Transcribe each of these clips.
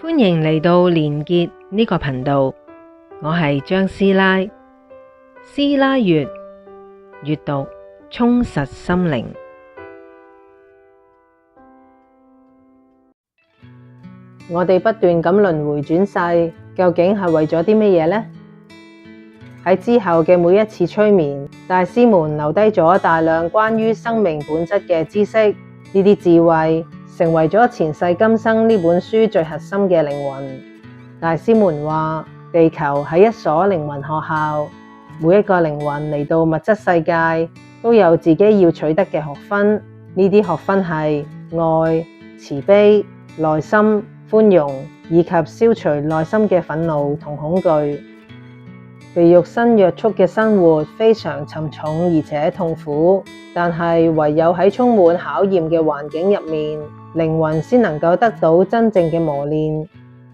歡迎嚟到連結呢個頻道，我係張師奶。師奶閱閱讀充實心靈。我哋不斷咁輪迴轉世，究竟係為咗啲乜嘢呢？喺之後嘅每一次催眠，大師們留低咗大量關於生命本質嘅知識，呢啲智慧成為咗前世今生呢本書最核心嘅靈魂。大師們話，地球係一所靈魂學校，每一個靈魂嚟到物質世界都有自己要取得嘅學分，呢啲學分係愛、慈悲、耐心、寬容，以及消除內心嘅憤怒同恐懼。被肉身約束嘅生活非常沉重而且痛苦，但係唯有喺充滿考驗嘅環境入面，靈魂先能夠得到真正嘅磨練。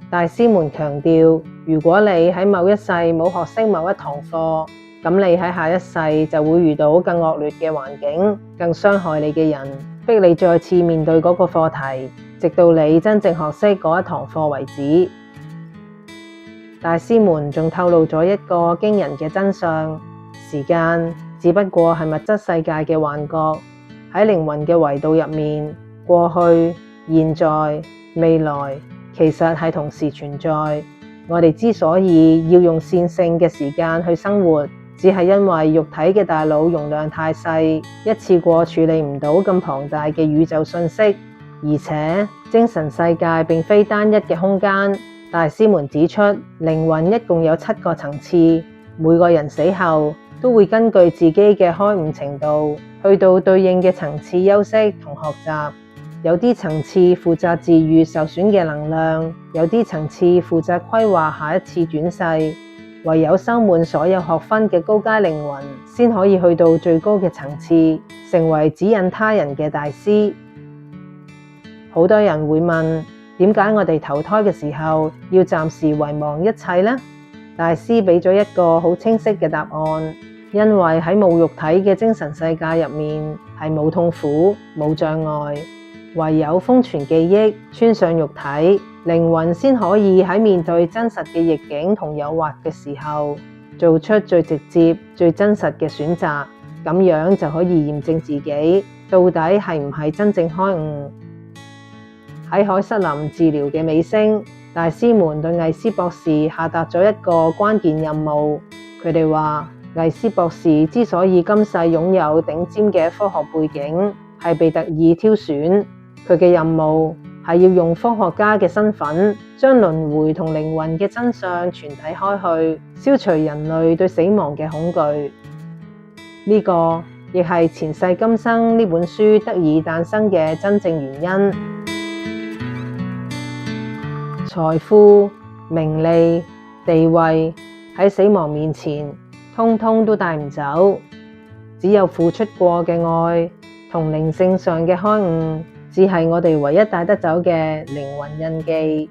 大師們強調，如果你喺某一世冇學識某一堂課，咁你喺下一世就會遇到更惡劣嘅環境，更傷害你嘅人，逼你再次面對嗰個課題，直到你真正學識嗰一堂課為止。大師們仲透露咗一個驚人嘅真相：時間只不過係物質世界嘅幻覺，喺靈魂嘅維度入面，過去、現在、未來其實係同時存在。我哋之所以要用線性嘅時間去生活，只係因為肉體嘅大腦容量太細，一次過處理唔到咁龐大嘅宇宙信息，而且精神世界並非單一嘅空間。大師們指出，靈魂一共有7個層次，每個人死後都會根據自己嘅開悟程度，去到對應嘅層次休息同學習。有啲層次負責治癒受損嘅能量，有啲層次負責規劃下一次轉世。唯有修滿所有學分嘅高階靈魂，先可以去到最高嘅層次，成為指引他人嘅大師。好多人會問，點解我哋投胎嘅時候要暫時遺忘一切呢？大師俾咗一個好清晰嘅答案，因為喺冇肉體嘅精神世界入面，係冇痛苦、冇障礙，唯有封存記憶，穿上肉體，靈魂先可以喺面對真實嘅逆境同誘惑嘅時候，做出最直接、最真實嘅選擇，咁樣就可以驗證自己到底係唔係真正開悟。喺海瑟琳治療嘅尾聲，大師們對魏斯博士下達咗一個關鍵任務。佢哋話，魏斯博士之所以今世擁有頂尖嘅科學背景，係被特意挑選。佢嘅任務係要用科學家嘅身份，將輪迴同靈魂嘅真相傳遞開去，消除人類對死亡嘅恐懼。呢個亦係前世今生呢本書得以誕生嘅真正原因。財富、名利、地位喺死亡面前，通通都帶唔走。只有付出過嘅愛同靈性上嘅開悟，只係我哋唯一帶得走嘅靈魂印記。